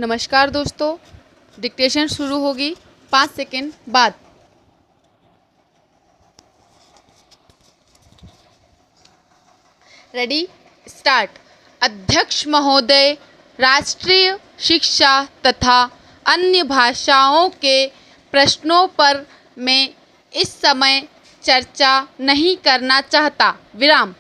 नमस्कार दोस्तों, डिक्टेशन शुरू होगी 5 सेकंड बाद। Ready start. अध्यक्ष महोदय, राष्ट्रीय शिक्षा तथा अन्य भाषाओं के प्रश्नों पर मैं इस समय चर्चा नहीं करना चाहता। विराम।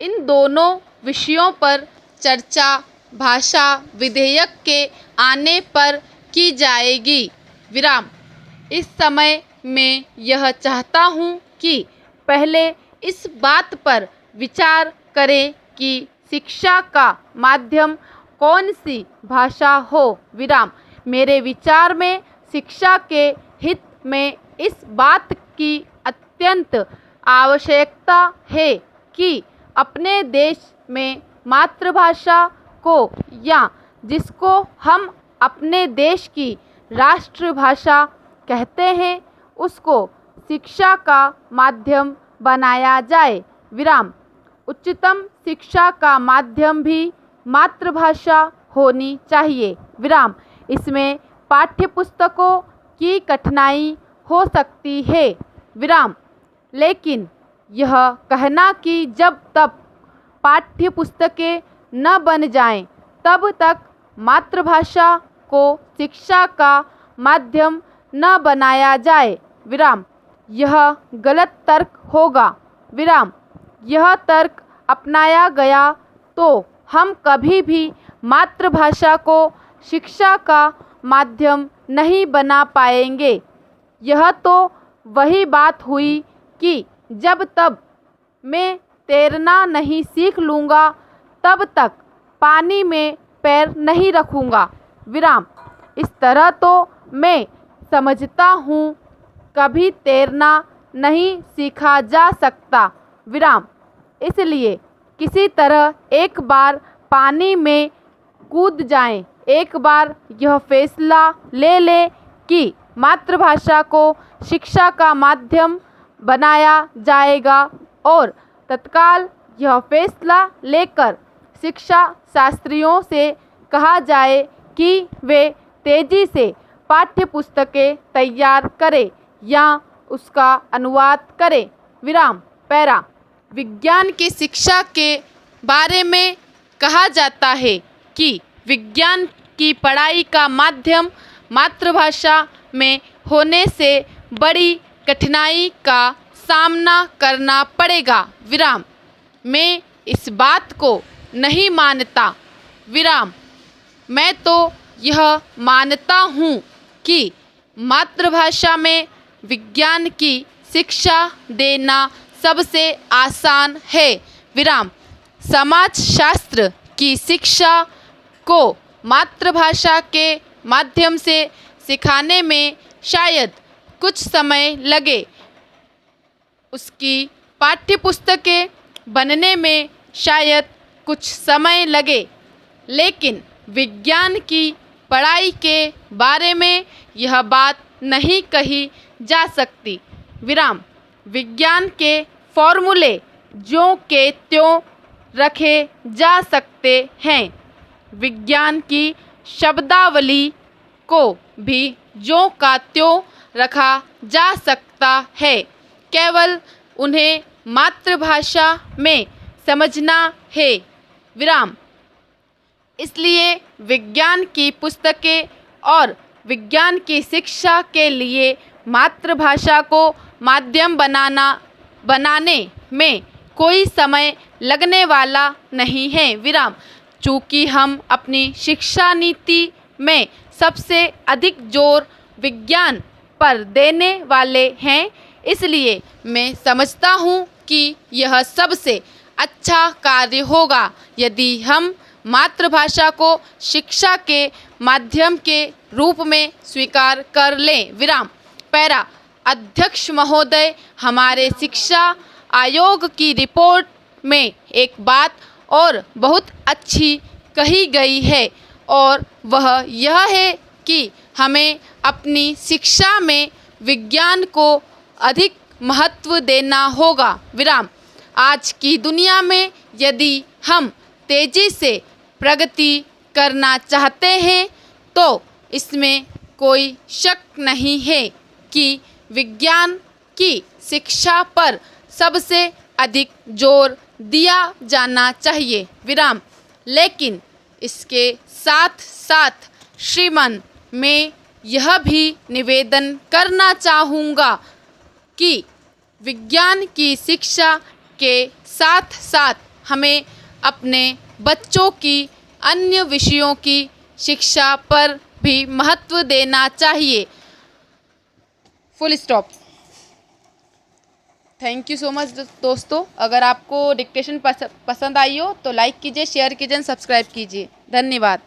इन दोनों विषयों पर चर्चा भाषा विधेयक के आने पर की जाएगी। विराम। इस समय मैं यह चाहता हूँ कि पहले इस बात पर विचार करें कि शिक्षा का माध्यम कौन सी भाषा हो। विराम। मेरे विचार में शिक्षा के हित में इस बात की अत्यंत आवश्यकता है कि अपने देश में मातृभाषा को या जिसको हम अपने देश की राष्ट्रभाषा कहते हैं उसको शिक्षा का माध्यम बनाया जाए। विराम। उच्चतम शिक्षा का माध्यम भी मातृभाषा होनी चाहिए। विराम। इसमें पाठ्यपुस्तकों की कठिनाई हो सकती है। विराम। लेकिन यह कहना कि जब तक पाठ्यपुस्तकें न बन जाएं तब तक मातृभाषा को शिक्षा का माध्यम न बनाया जाए। विराम। यह गलत तर्क होगा। विराम। यह तर्क अपनाया गया तो हम कभी भी मातृभाषा को शिक्षा का माध्यम नहीं बना पाएंगे। यह तो वही बात हुई कि जब तक मैं तैरना नहीं सीख लूँगा तब तक पानी में पैर नहीं रखूँगा। विराम। इस तरह तो मैं समझता हूँ कभी तैरना नहीं सीखा जा सकता। विराम। इसलिए किसी तरह एक बार पानी में कूद जाएं, एक बार यह फैसला ले लें कि मातृभाषा को शिक्षा का माध्यम बनाया जाएगा और तत्काल यह फैसला लेकर शिक्षा शास्त्रियों से कहा जाए कि वे तेज़ी से पाठ्यपुस्तकें तैयार करें या उसका अनुवाद करें। विराम। पैरा। विज्ञान की शिक्षा के बारे में कहा जाता है कि विज्ञान की पढ़ाई का माध्यम मातृभाषा में होने से बड़ी कठिनाई का सामना करना पड़ेगा। विराम। मैं इस बात को नहीं मानता। विराम। मैं तो यह मानता हूँ कि मातृभाषा में विज्ञान की शिक्षा देना सबसे आसान है। विराम। समाजशास्त्र की शिक्षा को मातृभाषा के माध्यम से सिखाने में शायद कुछ समय लगे, उसकी पाठ्यपुस्तकें बनने में शायद कुछ समय लगे, लेकिन विज्ञान की पढ़ाई के बारे में यह बात नहीं कही जा सकती। विराम। विज्ञान के फॉर्मूले ज्यों के त्यों रखे जा सकते हैं। विज्ञान की शब्दावली को भी ज्यों का त्यों रखा जा सकता है, केवल उन्हें मातृभाषा में समझना है। विराम। इसलिए विज्ञान की पुस्तकें और विज्ञान की शिक्षा के लिए मातृभाषा को माध्यम बनाने में कोई समय लगने वाला नहीं है। विराम। चूँकि हम अपनी शिक्षा नीति में सबसे अधिक जोर विज्ञान पर देने वाले हैं, इसलिए मैं समझता हूँ कि यह सबसे अच्छा कार्य होगा यदि हम मातृभाषा को शिक्षा के माध्यम के रूप में स्वीकार कर लें। विराम। पैरा। अध्यक्ष महोदय, हमारे शिक्षा आयोग की रिपोर्ट में एक बात और बहुत अच्छी कही गई है और वह यह है कि हमें अपनी शिक्षा में विज्ञान को अधिक महत्व देना होगा। विराम। आज की दुनिया में यदि हम तेज़ी से प्रगति करना चाहते हैं तो इसमें कोई शक नहीं है कि विज्ञान की शिक्षा पर सबसे अधिक जोर दिया जाना चाहिए विराम। लेकिन इसके साथ साथ श्रीमान मैं यह भी निवेदन करना चाहूँगा कि विज्ञान की शिक्षा के साथ साथ हमें अपने बच्चों की अन्य विषयों की शिक्षा पर भी महत्व देना चाहिए। Full stop. Thank you so much दोस्तों। अगर आपको डिक्टेशन पसंद आई हो तो लाइक कीजिए, शेयर कीजिए, सब्सक्राइब कीजिए। धन्यवाद।